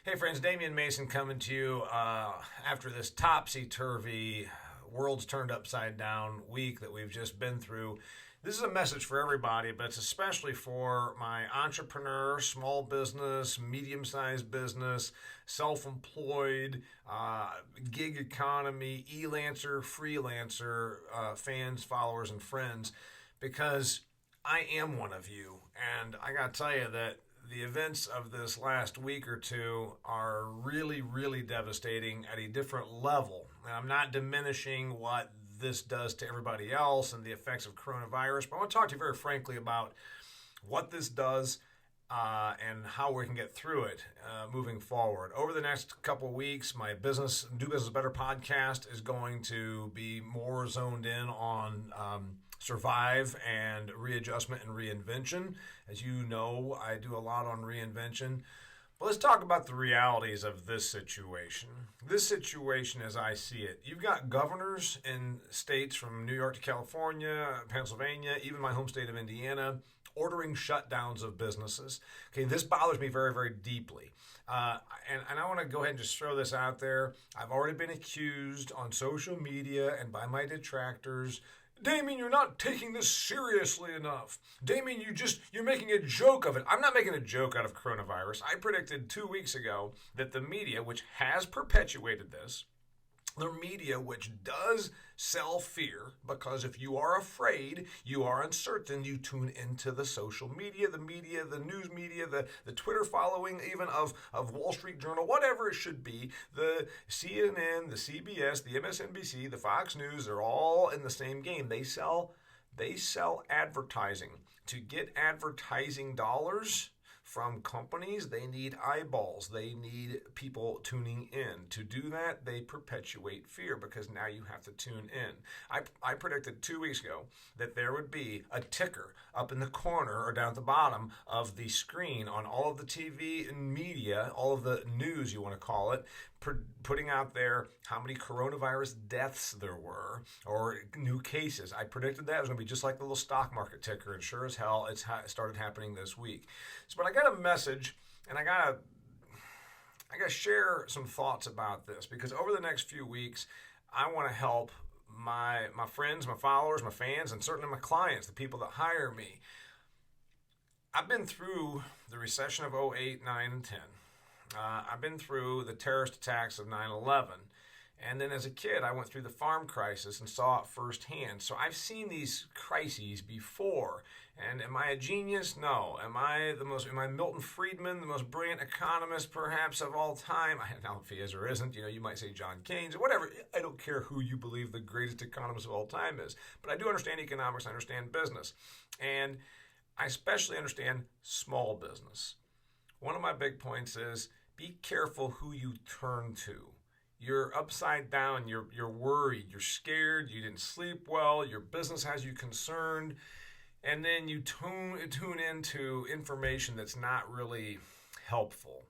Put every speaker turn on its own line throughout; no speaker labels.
Hey friends, Damian Mason coming to you after this topsy-turvy, world's turned upside down week that we've just been through. This is a message for everybody, but it's especially for my entrepreneur, small business, medium-sized business, self-employed, gig economy, e-lancer, freelancer, fans, followers, and friends, because I am one of you, and I got to tell you that the events of this last week or two are really, really devastating at a different level. And I'm not diminishing what this does to everybody else and the effects of coronavirus, but I want to talk to you very frankly about what this does and how we can get through it moving forward. Over the next couple of weeks, my Do Business Better podcast is going to be more zoned in on survive and readjustment and reinvention. As you know, I do a lot on reinvention. But let's talk about the realities of this situation. This situation, as I see it, you've got governors in states from New York to California, Pennsylvania, even my home state of Indiana, ordering shutdowns of businesses. Okay, this bothers me very, very deeply. And I want to go ahead and just throw this out there. I've already been accused on social media and by my detractors, Damian, you're not taking this seriously enough. Damian, you're making a joke of it. I'm not making a joke out of coronavirus. I predicted 2 weeks ago that the media, which has perpetuated this, the media, which does sell fear, because if you are afraid, you are uncertain, you tune into the social media, the news media, the Twitter following even of Wall Street Journal, whatever it should be, the CNN, the CBS, the MSNBC, the Fox News, they're all in the same game. They sell advertising. To get advertising dollars from companies, they need eyeballs. They need people tuning in. To do that, they perpetuate fear because now you have to tune in. I predicted 2 weeks ago that there would be a ticker up in the corner or down at the bottom of the screen on all of the TV and media, all of the news, you want to call it, putting out there how many coronavirus deaths there were or new cases. I predicted that it was going to be just like the little stock market ticker, and sure as hell, it started happening this week. But I got a message, and I got to share some thoughts about this because over the next few weeks, I want to help my friends, my followers, my fans, and certainly my clients, the people that hire me. I've been through the recession of '08, 9, and 10. I've been through the terrorist attacks of 9/11. And then as a kid, I went through the farm crisis and saw it firsthand. So I've seen these crises before. And am I a genius? No. Am I Milton Friedman, the most brilliant economist perhaps of all time? I don't know if he is or isn't. You might say John Keynes or whatever. I don't care who you believe the greatest economist of all time is. But I do understand economics. I understand business. And I especially understand small business. One of my big points is be careful who you turn to. You're upside down, you're worried, you're scared, you didn't sleep well, your business has you concerned, and then you tune into information that's not really helpful.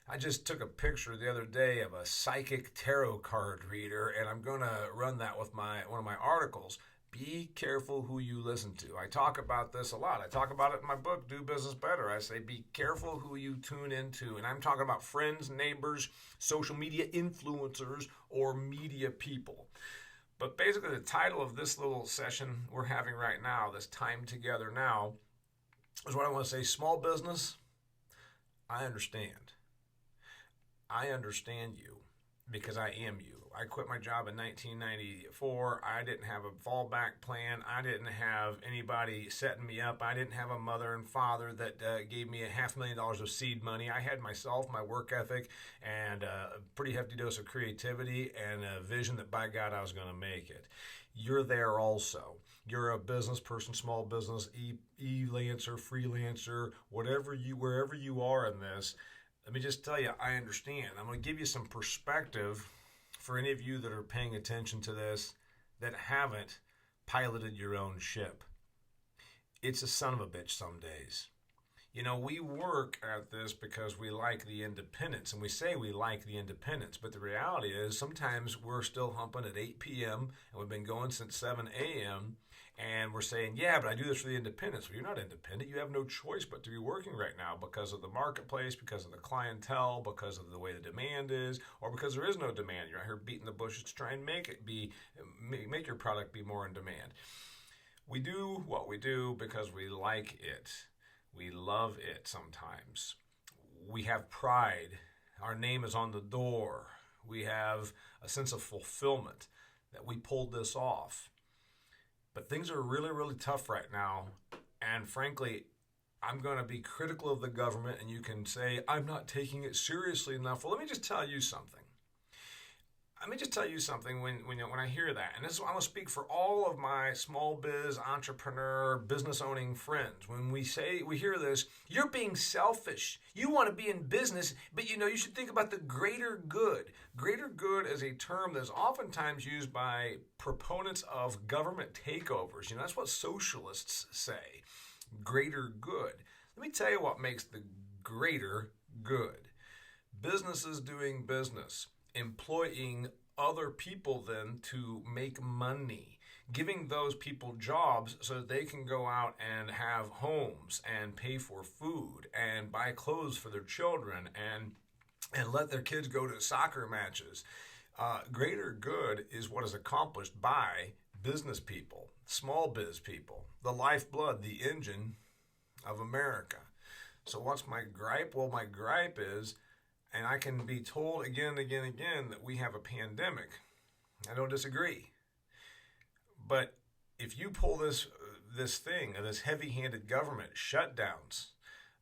I just took a picture the other day of a psychic tarot card reader, and I'm going to run that with one of my articles. Be careful who you listen to. I talk about this a lot. I talk about it in my book, Do Business Better. I say be careful who you tune into. And I'm talking about friends, neighbors, social media influencers, or media people. But basically the title of this little session we're having right now, this time together now, is what I want to say. Small business, I understand. I understand you. Because I am you. I quit my job in 1994. I didn't have a fallback plan. I didn't have anybody setting me up. I didn't have a mother and father that gave me $500,000 of seed money. I had myself, my work ethic, and a pretty hefty dose of creativity and a vision that by God I was going to make it. You're there also. You're a business person, small business, e-lancer, freelancer, wherever you are in this. Let me just tell you, I understand. I'm going to give you some perspective for any of you that are paying attention to this that haven't piloted your own ship. It's a son of a bitch some days. We work at this because we like the independence, and we say we like the independence, but the reality is sometimes we're still humping at 8 p.m., and we've been going since 7 a.m., and we're saying, yeah, but I do this for the independence. Well, you're not independent. You have no choice but to be working right now because of the marketplace, because of the clientele, because of the way the demand is, or because there is no demand. You're out here beating the bushes to try and make your product be more in demand. We do what we do because we like it. We love it sometimes. We have pride. Our name is on the door. We have a sense of fulfillment that we pulled this off. But things are really, really tough right now. And frankly, I'm going to be critical of the government, and you can say, I'm not taking it seriously enough. Well, let me just tell you something. When I hear that, and this is, I'm going to speak for all of my small biz, entrepreneur, business owning friends. When we hear this, you're being selfish. You want to be in business, but you should think about the greater good. Greater good is a term that's oftentimes used by proponents of government takeovers. That's what socialists say. Greater good. Let me tell you what makes the greater good. Businesses doing business. Employing other people then to make money, giving those people jobs so that they can go out and have homes and pay for food and buy clothes for their children and let their kids go to soccer matches. Greater good is what is accomplished by business people, small biz people, the lifeblood, the engine of America. So what's my gripe? Well, my gripe is, and I can be told again and again and again that we have a pandemic. I don't disagree. But if you pull this heavy-handed government, shutdowns,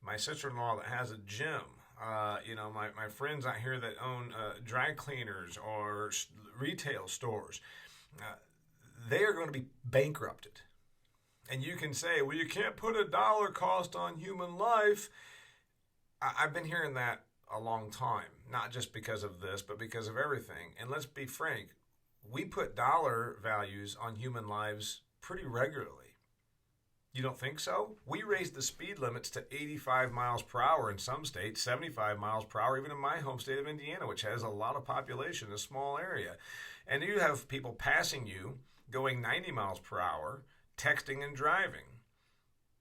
my sister-in-law that has a gym, my friends out here that own dry cleaners or retail stores, they are going to be bankrupted. And you can say, well, you can't put a dollar cost on human life. I've been hearing that a long time, not just because of this, but because of everything. And let's be frank, we put dollar values on human lives pretty regularly. You don't think so? We raised the speed limits to 85 miles per hour in some states, 75 miles per hour, even in my home state of Indiana, which has a lot of population, a small area. And you have people passing you going 90 miles per hour, texting and driving.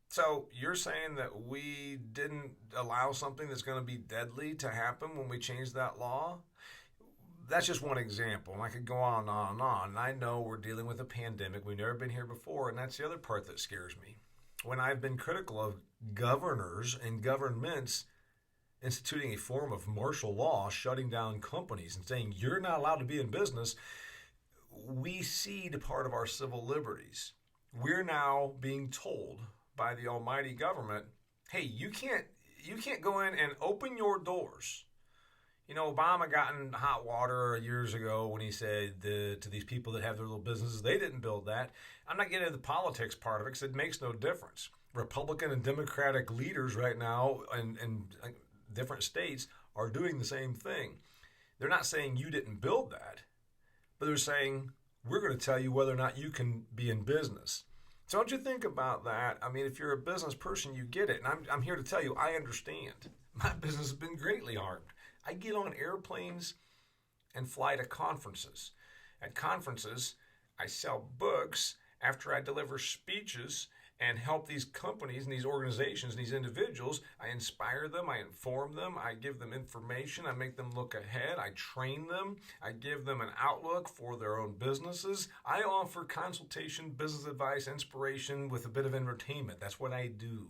So you're saying that we didn't allow something that's going to be deadly to happen when we changed that law? That's just one example, and I could go on and on and on. And I know we're dealing with a pandemic. We've never been here before, and that's the other part that scares me. When I've been critical of governors and governments instituting a form of martial law, shutting down companies and saying you're not allowed to be in business, we cede part of our civil liberties. We're now being told by the almighty government, hey, you can't go in and open your doors. Obama got in hot water years ago when he said to these people that have their little businesses, they didn't build that. I'm not getting into the politics part of it because it makes no difference. Republican and Democratic leaders right now in different states are doing the same thing. They're not saying you didn't build that, but they're saying we're going to tell you whether or not you can be in business. So don't you think about that? I mean, if you're a business person, you get it. And I'm here to tell you, I understand. My business has been greatly harmed. I get on airplanes and fly to conferences. At conferences, I sell books after I deliver speeches and help these companies and these organizations and these individuals. I inspire them, I inform them, I give them information, I make them look ahead, I train them, I give them an outlook for their own businesses. I offer consultation, business advice, inspiration with a bit of entertainment. That's what I do.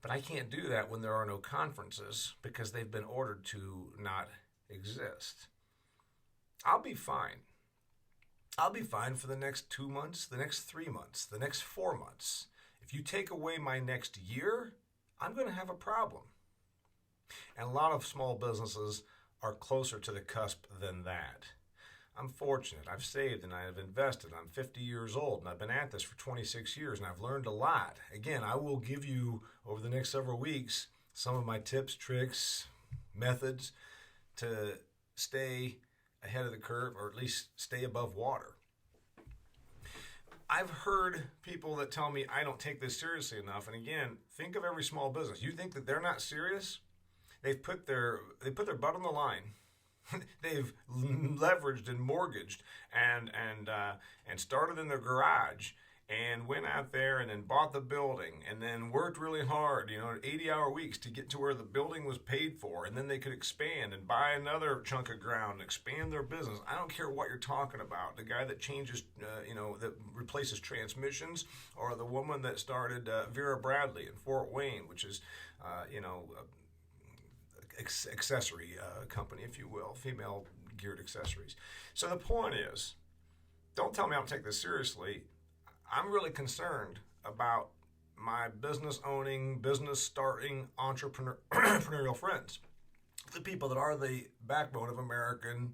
But I can't do that when there are no conferences because they've been ordered to not exist. I'll be fine. I'll be fine for the next 2 months, the next 3 months, the next 4 months. If you take away my next year, I'm going to have a problem. And a lot of small businesses are closer to the cusp than that. I'm fortunate. I've saved and I have invested. I'm 50 years old and I've been at this for 26 years and I've learned a lot. Again, I will give you over the next several weeks some of my tips, tricks, methods to stay ahead of the curve or at least stay above water. I've heard people that tell me I don't take this seriously enough. And again, think of every small business. You think that they're not serious? They've put their butt on the line. They've leveraged and mortgaged and started in their garage and went out there and then bought the building and then worked really hard, 80-hour weeks to get to where the building was paid for, and then they could expand and buy another chunk of ground and expand their business. I don't care what you're talking about. The guy that changes, that replaces transmissions, or the woman that started Vera Bradley in Fort Wayne, which is, accessory company, if you will, female geared accessories. So the point is, don't tell me I don't take this seriously. I'm really concerned about my business owning, business starting, entrepreneurial friends, the people that are the backbone of America's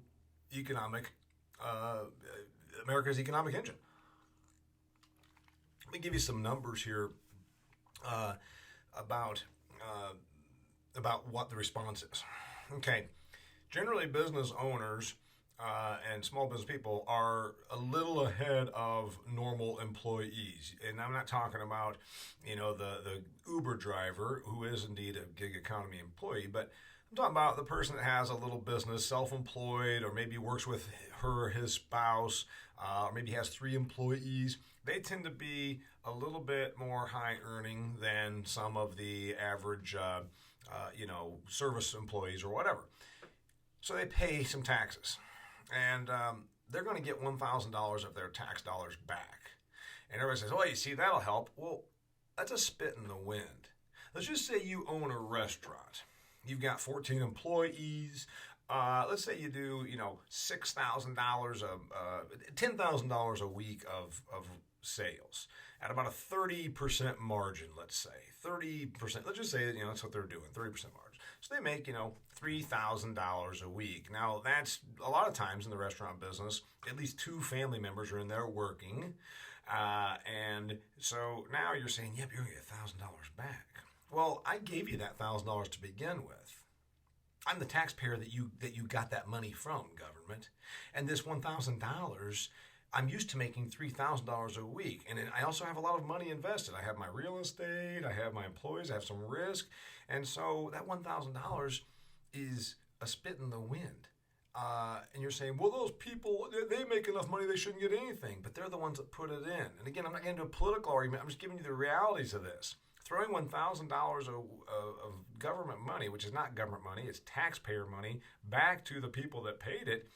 economic engine. Let me give you some numbers here about what the response is. Okay, generally business owners and small business people are a little ahead of normal employees. And I'm not talking about, the Uber driver who is indeed a gig economy employee, but I'm talking about the person that has a little business, self-employed, or maybe works with her or his spouse, or maybe has 3 employees. They tend to be a little bit more high earning than some of the average, service employees or whatever. So they pay some taxes. And they're going to get $1,000 of their tax dollars back. And everybody says, oh, you see, that'll help. Well, that's a spit in the wind. Let's just say you own a restaurant. You've got 14 employees. Let's say you do, $6,000, $10,000 a week of sales at about a 30% margin, let's say. 30%. Let's just say that, that's what they're doing, 30% margin. So they make, $3,000 a week. Now, that's a lot of times in the restaurant business, at least 2 family members are in there working. And so now you're saying, yep, you're going to get $1,000 back. Well, I gave you that $1,000 to begin with. I'm the taxpayer that you got that money from, government. And this $1,000, I'm used to making $3,000 a week. And I also have a lot of money invested. I have my real estate, I have my employees, I have some risk. And so that $1,000 is a spit in the wind. And you're saying, well, those people, they make enough money, they shouldn't get anything. But they're the ones that put it in. And again, I'm not getting into a political argument. I'm just giving you the realities of this. Throwing $1,000 of government money, which is not government money, it's taxpayer money, back to the people that paid it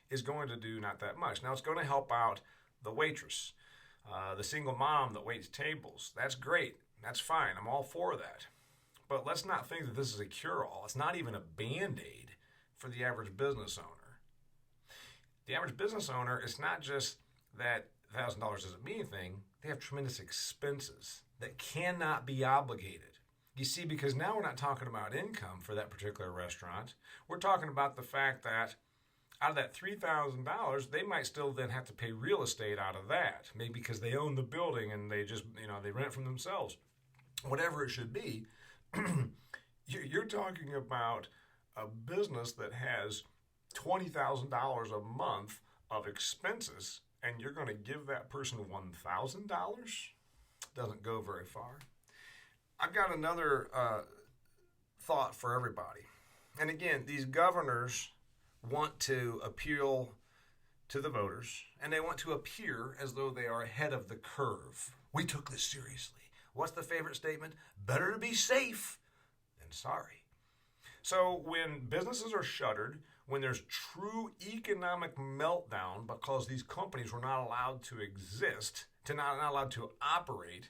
is going to do not that much. Now, it's going to help out the waitress, the single mom that waits tables. That's great. That's fine. I'm all for that. But let's not think that this is a cure-all. It's not even a Band-Aid for the average business owner. The average business owner, it's not just that $1,000 doesn't mean anything. They have tremendous expenses that cannot be obligated. You see, because now we're not talking about income for that particular restaurant. We're talking about the fact that out of that $3,000, they might still then have to pay real estate out of that. Maybe because they own the building and they just, they rent it from themselves. Whatever it should be, you're talking about a business that has $20,000 a month of expenses, and you're going to give that person $1,000? Doesn't go very far. I've got another thought for everybody. And again, these governors want to appeal to the voters, and they want to appear as though they are ahead of the curve. We took this seriously. What's the favorite statement? Better to be safe than sorry. So when businesses are shuttered, when there's true economic meltdown because these companies were not allowed to exist, not allowed to operate,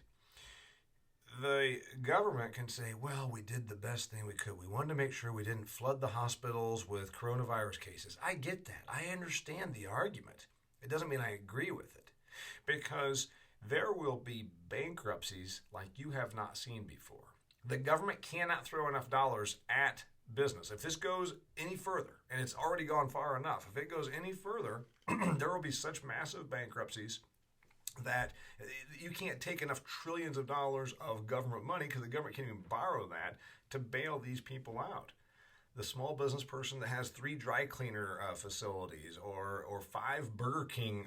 the government can say, well, we did the best thing we could. We wanted to make sure we didn't flood the hospitals with coronavirus cases. I get that. I understand the argument. It doesn't mean I agree with it, because there will be bankruptcies like you have not seen before. The government cannot throw enough dollars at business. If this goes any further, and it's already gone far enough, if it goes any further, there will be such massive bankruptcies that you can't take enough trillions of dollars of government money, because the government can't even borrow that, to bail these people out. The small business person that has 3 dry cleaner facilities or 5 Burger King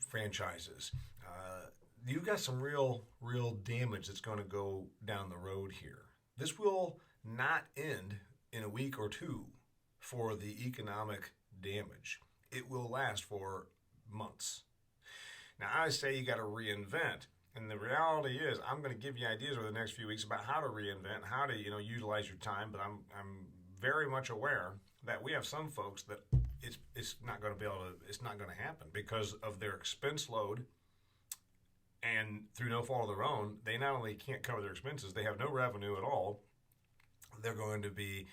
franchises. You've got some real damage that's going to go down the road here. This will not end in a week or two for the economic damage. It will last for months. Now, I say you got to reinvent. And the reality is, I'm going to give you ideas over the next few weeks about how to reinvent, how to utilize your time. But I'm very much aware that we have some folks that it's not going to happen because of their expense load. And through no fault of their own, they not only can't cover their expenses, they have no revenue at all. They're going to be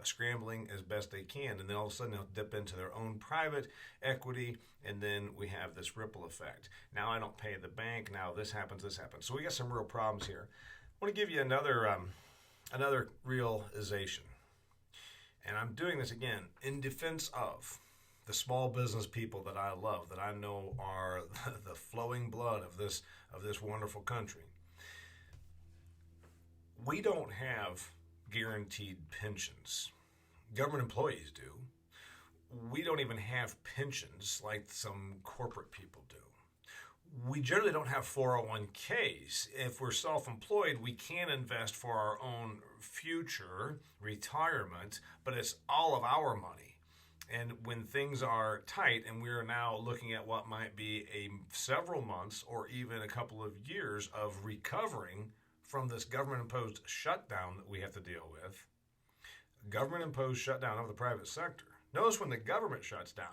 scrambling as best they can, and then all of a sudden they'll dip into their own private equity, and then we have this ripple effect. Now I don't pay the bank. Now this happens. So we got some real problems here. I want to give you another realization, and I'm doing this again in defense of the small business people that I love, that I know are the flowing blood of this wonderful country. We don't have guaranteed pensions. Government employees do. We don't even have pensions like some corporate people do. We generally don't have 401ks. If we're self-employed, we can invest for our own future retirement, but it's all of our money. And when things are tight and we're now looking at what might be several months or even a couple of years of recovering from this government-imposed shutdown that we have to deal with, government-imposed shutdown of the private sector. Notice when the government shuts down,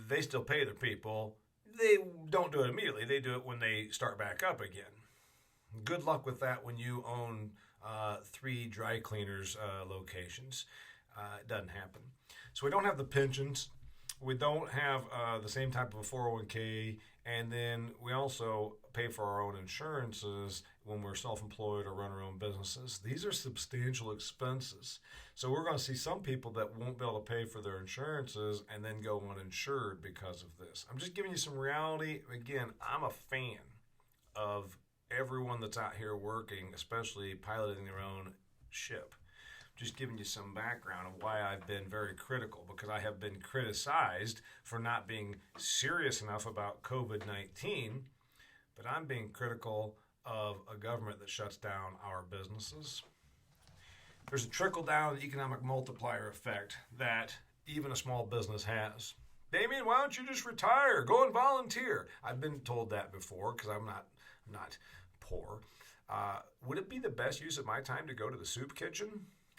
they still pay their people. They don't do it immediately. They do it when they start back up again. Good luck with that when you own 3 dry cleaners locations. It doesn't happen. So we don't have the pensions. We don't have the same type of a 401k, and then we also pay for our own insurances when we're self-employed or run our own businesses. These are substantial expenses. So we're going to see some people that won't be able to pay for their insurances and then go uninsured because of this. I'm just giving you some reality. Again, I'm a fan of everyone that's out here working, especially piloting their own ship. Just giving you some background of why I've been very critical, because I have been criticized for not being serious enough about COVID-19, but I'm being critical of a government that shuts down our businesses. There's a trickle-down economic multiplier effect that even a small business has. Damian, why don't you just retire? Go and volunteer. I've been told that before because I'm not poor. Would it be the best use of my time to go to the soup kitchen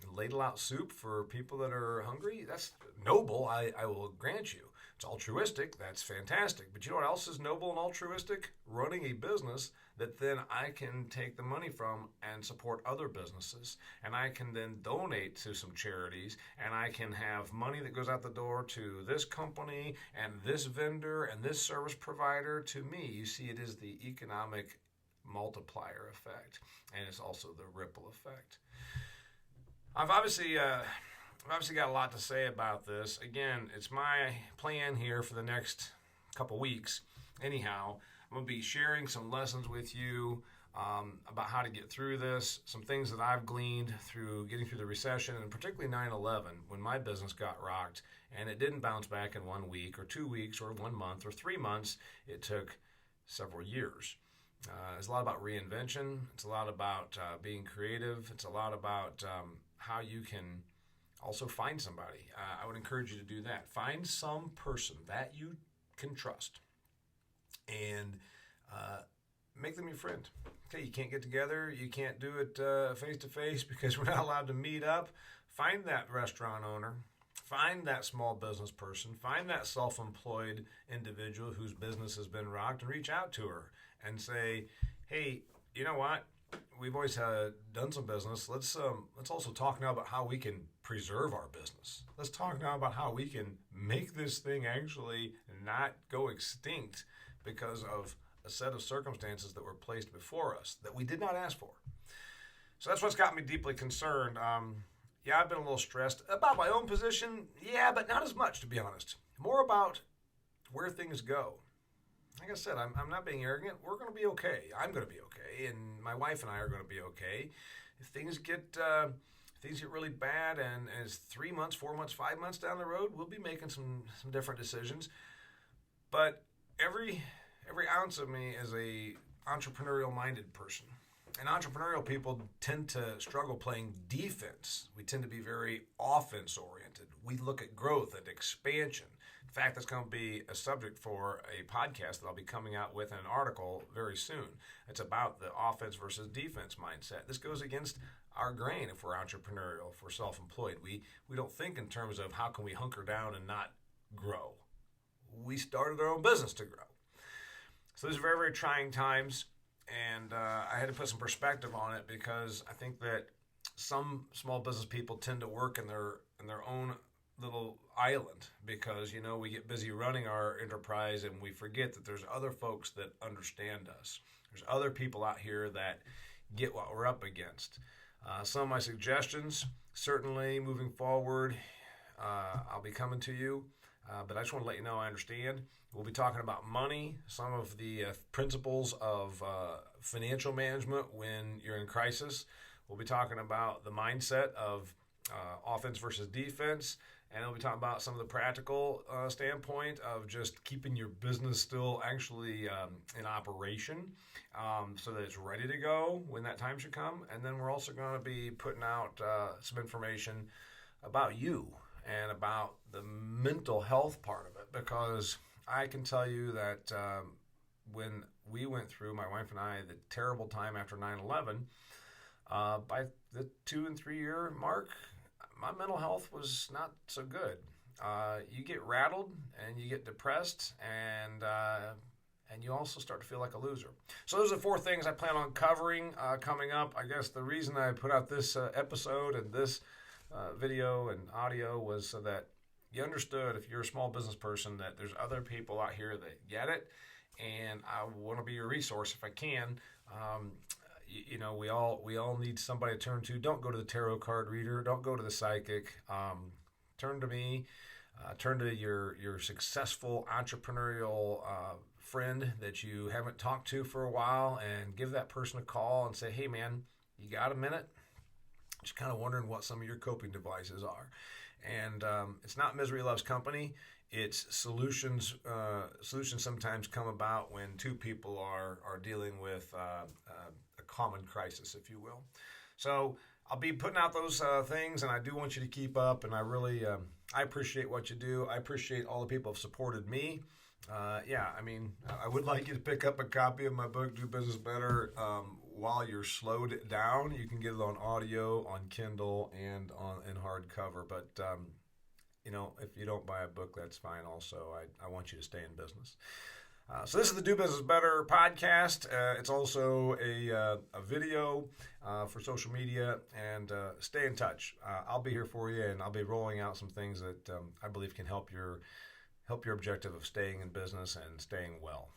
and ladle out soup for people that are hungry? That's noble, I will grant you. It's altruistic, that's fantastic. But you know what else is noble and altruistic? Running a business that then I can take the money from and support other businesses. And I can then donate to some charities, and I can have money that goes out the door to this company and this vendor and this service provider to me. You see, it is the economic multiplier effect, and it's also the ripple effect. I've obviously got a lot to say about this. Again, it's my plan here for the next couple weeks. Anyhow, I'm going to be sharing some lessons with you about how to get through this, some things that I've gleaned through getting through the recession, and particularly 9/11, when my business got rocked, and it didn't bounce back in 1 week or 2 weeks or 1 month or 3 months. It took several years. It's a lot about reinvention. It's a lot about being creative. It's a lot about how you can also find somebody. I would encourage you to do that. Find some person that you can trust and make them your friend. Okay, you can't get together. You can't do it face-to-face because we're not allowed to meet up. Find that restaurant owner. Find that small business person. Find that self-employed individual whose business has been rocked and reach out to her and say, hey, you know what? We've always done some business. Let's also talk now about how we can preserve our business. Let's talk now about how we can make this thing actually not go extinct because of a set of circumstances that were placed before us that we did not ask for. So that's what's got me deeply concerned. Yeah, I've been a little stressed about my own position. Yeah, but not as much, to be honest. More about where things go. Like I said, I'm not being arrogant. We're going to be okay. I'm going to be okay, and my wife and I are going to be okay. If things get really bad, and as 3 months, 4 months, 5 months down the road, we'll be making some different decisions. But every ounce of me is a entrepreneurial-minded person. And entrepreneurial people tend to struggle playing defense. We tend to be very offense-oriented. We look at growth and expansion. In fact, that's going to be a subject for a podcast that I'll be coming out with in an article very soon. It's about the offense versus defense mindset. This goes against our grain if we're entrepreneurial, if we're self-employed. We don't think in terms of how can we hunker down and not grow. We started our own business to grow. So these are very, very trying times. And I had to put some perspective on it because I think that some small business people tend to work in their own little island because, we get busy running our enterprise and we forget that there's other folks that understand us. There's other people out here that get what we're up against. Some of my suggestions, certainly moving forward, I'll be coming to you. But I just want to let you know I understand. We'll be talking about money, some of the principles of financial management when you're in crisis. We'll be talking about the mindset of offense versus defense. And we'll be talking about some of the practical standpoint of just keeping your business still actually in operation so that it's ready to go when that time should come. And then we're also going to be putting out some information about you and about the mental health part of it, because I can tell you that when we went through, my wife and I, the terrible time after 9/11, by the 2 and 3 year mark, my mental health was not so good. You get rattled and you get depressed and you also start to feel like a loser. So those are 4 things I plan on covering coming up. I guess the reason I put out this episode and this video and audio was so that you understood, if you're a small business person, that there's other people out here that get it, and I want to be your resource if I can. We all need somebody to turn to. Don't go to the tarot card reader. Don't go to the psychic. Turn to me. Turn to your successful entrepreneurial friend that you haven't talked to for a while, and give that person a call and say, "Hey, man, you got a minute?" Just kind of wondering what some of your coping devices are. And it's not misery loves company. It's solutions. Solutions sometimes come about when 2 people are dealing with a common crisis, if you will. So I'll be putting out those things, and I do want you to keep up. And I really I appreciate what you do. I appreciate all the people who have supported me. I would like you to pick up a copy of my book, Do Business Better, while you're slowed down. You can get it on audio, on Kindle, and in hardcover. But, if you don't buy a book, that's fine also. I want you to stay in business. So this is the Do Business Better podcast. It's also a video for social media, and stay in touch. I'll be here for you, and I'll be rolling out some things that I believe can help your objective of staying in business and staying well.